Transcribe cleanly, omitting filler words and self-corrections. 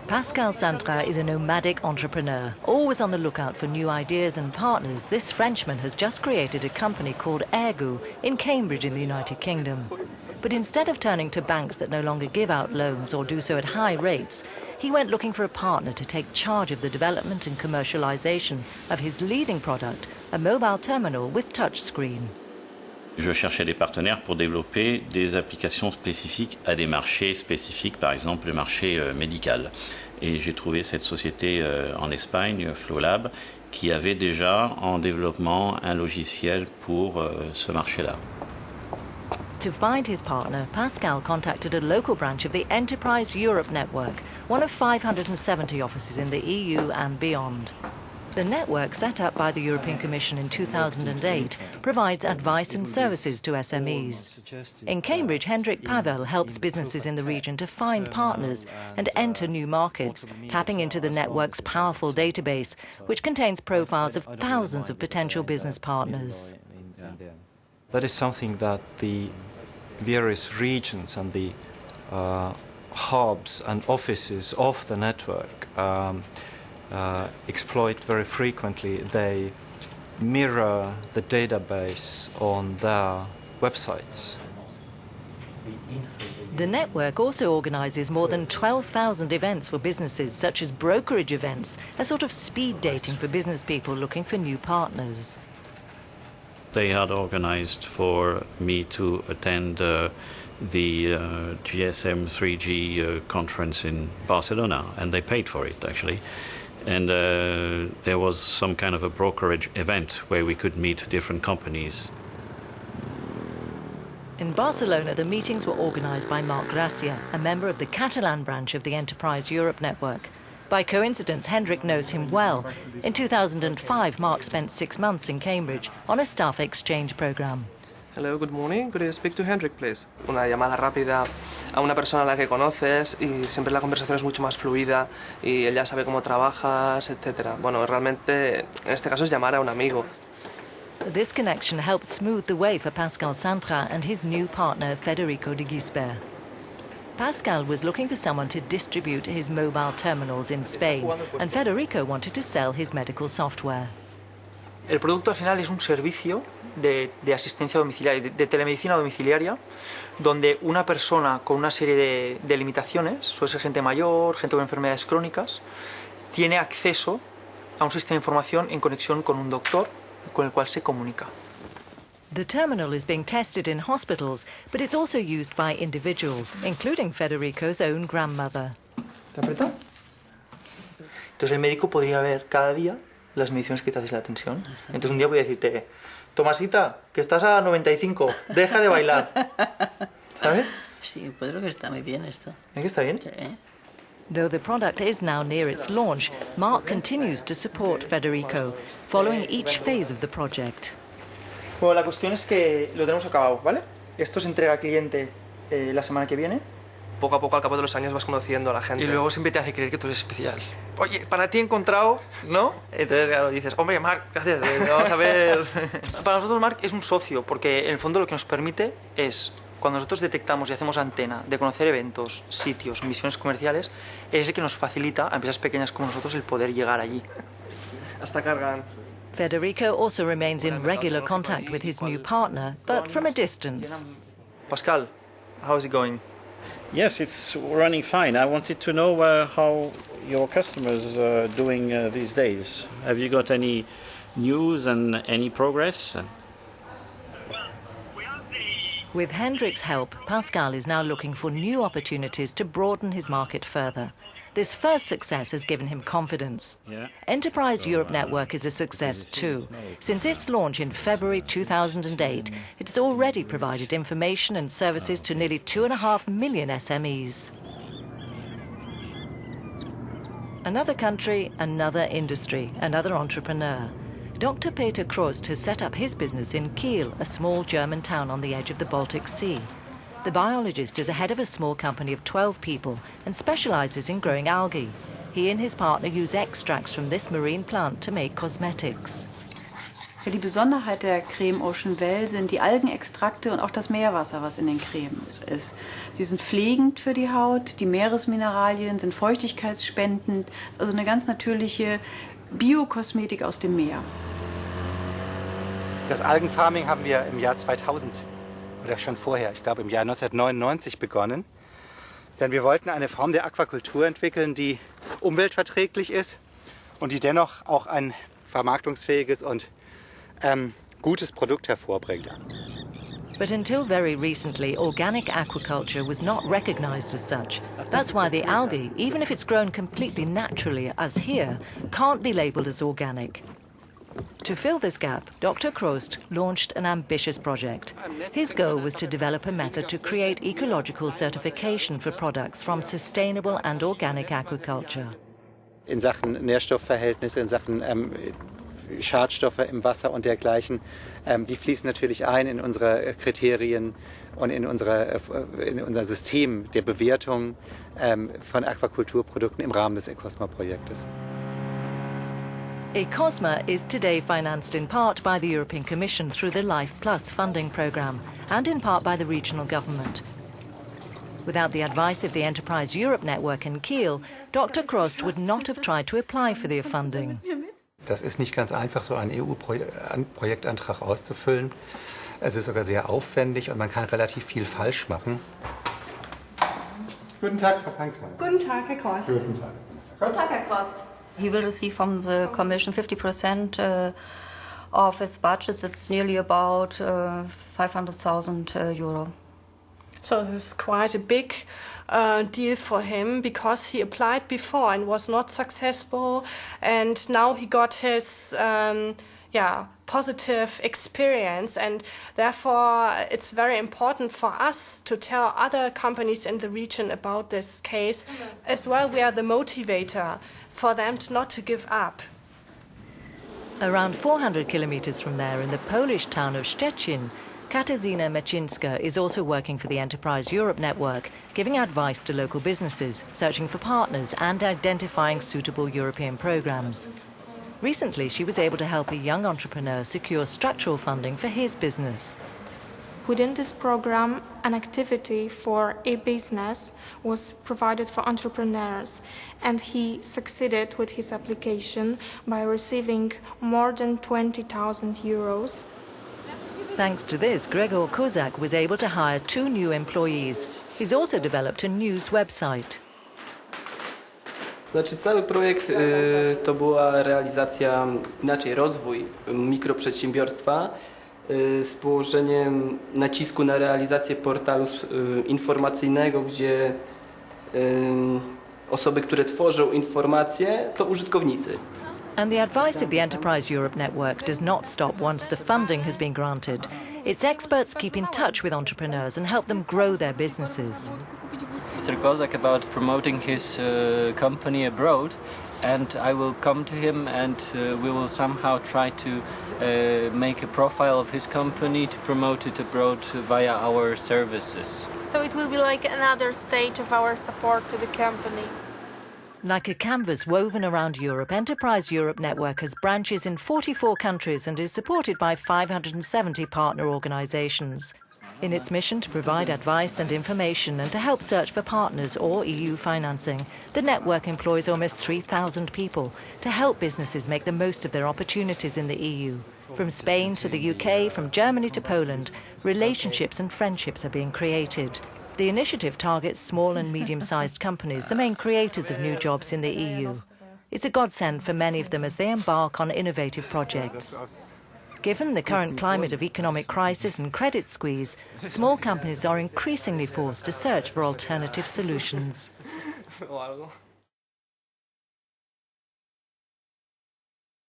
Pascal Santra is a nomadic entrepreneur. Always on the lookout for new ideas and partners, this Frenchman has just created a company called Ergo in Cambridge in the United Kingdom. But instead of turning to banks that no longer give out loans or do so at high rates, he went looking for a partner to take charge of the development and commercialization of his leading product, a mobile terminal with touchscreen. Je cherchais des partenaires pour développer des applications spécifiques à des marchés spécifiques, par exemple le marché médical. Et j'ai trouvé cette société en Espagne, Flowlab, qui avait déjà en développement un logiciel pour ce marché-là. To find his partner, Pascal contacted a local branch of the Enterprise Europe network, one of 570 offices in the EU and beyond. The network, set up by the European Commission in 2008, provides advice and services to SMEs. In Cambridge, Hendrik Pavel helps businesses in the region to find partners and enter new markets, tapping into the network's powerful database, which contains profiles of thousands of potential business partners. That is something that the various regions and the hubs and offices of the network exploit very frequently. They mirror the database on their websites. The network also organises more than 12,000 events for businesses, such as brokerage events, a sort of speed dating for business people looking for new partners. They had organized for me to attend the GSM 3G conference in Barcelona, and they paid for it, actually. And there was some kind of a brokerage event where we could meet different companies. In Barcelona, the meetings were organised by Marc Gracia, a member of the Catalan branch of the Enterprise Europe network. By coincidence, Hendrik knows him well. In 2005, Mark spent 6 months in Cambridge on a staff exchange program. Hello, good morning. Could I speak to Hendrik, please? Una llamada rápida a una persona a la que conoces y siempre la conversación es mucho más fluida y él ya sabe cómo trabajas, etc. Bueno, realmente, en este caso es llamar a un amigo. This connection helped smooth the way for Pascal Santra and his new partner, Federico de Gisbert. Pascal was looking for someone to distribute his mobile terminals in Spain, and Federico wanted to sell his medical software. El producto al final es un servicio de asistencia domiciliaria, de telemedicina domiciliaria, donde una persona con una serie de limitaciones, suele ser gente mayor, gente con enfermedades crónicas, tiene acceso a un sistema de información en conexión con un doctor con el cual se comunica. The terminal is being tested in hospitals, but it's also used by individuals, including Federico's own grandmother. ¿Te aprieta? Entonces el médico podría ver cada día las mediciones que te haces la tensión. Entonces un día podría decirte, Tomasita, que estás a 95, deja de bailar. ¿Sabes? Sí, pues creo que está muy bien esto. ¿Es que está bien? Sí. Though the product is now near its launch, Mark continues to support Federico, following each phase of the project. Bueno, la cuestión es que lo tenemos acabado, ¿vale? Esto se entrega al cliente la semana que viene. Poco a poco, al cabo de los años, vas conociendo a la gente. Y luego siempre te hace creer que tú eres especial. Oye, para ti he encontrado, ¿no? Entonces, claro, dices, hombre, Marc, gracias, vamos a ver. Para nosotros, Marc es un socio, porque en el fondo lo que nos permite es, cuando nosotros detectamos y hacemos antena de conocer eventos, sitios, misiones comerciales, es el que nos facilita a empresas pequeñas como nosotros el poder llegar allí. Hasta cargan. Federico also remains in regular contact with his new partner, but from a distance. Pascal, how is it going? Yes, it's running fine. I wanted to know how your customers are doing these days. Have you got any news and any progress? With Hendrik's help, Pascal is now looking for new opportunities to broaden his market further. This first success has given him confidence. Enterprise Europe Network is a success too. Since its launch in February 2008, it's already provided information and services to nearly 2.5 million SMEs. Another country, another industry, another entrepreneur. Dr. Peter Krost has set up his business in Kiel, a small German town on the edge of the Baltic Sea. The biologist is head of a small company of 12 people and specialises in growing algae. He and his partner use extracts from this marine plant to make cosmetics. Ja, die Besonderheit der Creme Ocean Well sind die Algenextrakte und auch das Meerwasser, was in den Cremen ist. Sie sind pflegend für die Haut, die Meeresmineralien sind feuchtigkeitsspendend. Das ist also eine ganz natürliche Biokosmetik aus dem Meer. Das Algenfarming haben wir im Jahr 2000 oder schon vorher, ich glaube im Jahr 1999 begonnen. Denn wir wollten eine Form der Aquakultur entwickeln, die umweltverträglich ist und die dennoch auch ein vermarktungsfähiges und gutes Produkt hervorbringt. But until very recently, organic aquaculture was not recognized as such. That's why the algae, even if it's grown completely naturally, as here, can't be labelled as organic. To fill this gap, Dr. Krost launched an ambitious project. His goal was to develop a method to create ecological certification for products from sustainable and organic aquaculture. In Sachen Nährstoffverhältnisse, in Sachen Schadstoffe im Wasser und dergleichen, die fließen natürlich ein in unsere Kriterien und in unser System der Bewertung von Aquakulturprodukten im Rahmen des ECOSMA-Projektes. ECOSMA is today financed in part by the European Commission through the Life Plus funding programme and in part by the regional government. Without the advice of the Enterprise Europe network in Kiel, Dr. Krost would not have tried to apply for the funding. Das ist nicht ganz einfach, so einen EU-Projektantrag auszufüllen. Es ist sogar sehr aufwendig und man kann relativ viel falsch machen. Guten Tag, Frau Pankler. Guten Tag, Herr Krost. Guten Tag. Guten Tag, Herr Krost. He will receive from the Commission 50% of its budget. It's nearly about 500,000 euro. So this is quite a big deal for him because he applied before and was not successful, and now he got his positive experience, and therefore it's very important for us to tell other companies in the region about this case. As well, we are the motivator for them not to give up. Around 400 kilometres from there, in the Polish town of Szczecin, Katarzyna Mecinska is also working for the Enterprise Europe network, giving advice to local businesses, searching for partners and identifying suitable European programmes. Recently, she was able to help a young entrepreneur secure structural funding for his business. Within this program, an activity for a business was provided for entrepreneurs, and he succeeded with his application by receiving more than 20,000 euros. Thanks to this, Gregor Kozak was able to hire 2 new employees. He's also developed a news website. Znaczy cały projekt to była realizacja, inaczej rozwój mikroprzedsiębiorstwa z położeniem nacisku na realizację portalu informacyjnego, gdzie osoby, które tworzą informacje, to użytkownicy. And the advice of the Enterprise Europe network does not stop once the funding has been granted. Its experts keep in touch with entrepreneurs and help them grow their businesses. Mr. Kozak about promoting his company abroad, and I will come to him and we will somehow try to make a profile of his company to promote it abroad via our services. So it will be like another stage of our support to the company. Like a canvas woven around Europe, Enterprise Europe network has branches in 44 countries and is supported by 570 partner organisations. In its mission to provide advice and information and to help search for partners or EU financing, the network employs almost 3,000 people to help businesses make the most of their opportunities in the EU. From Spain to the UK, from Germany to Poland, relationships and friendships are being created. The initiative targets small and medium-sized companies, the main creators of new jobs in the EU. It's a godsend for many of them as they embark on innovative projects. Given the current climate of economic crisis and credit squeeze, small companies are increasingly forced to search for alternative solutions.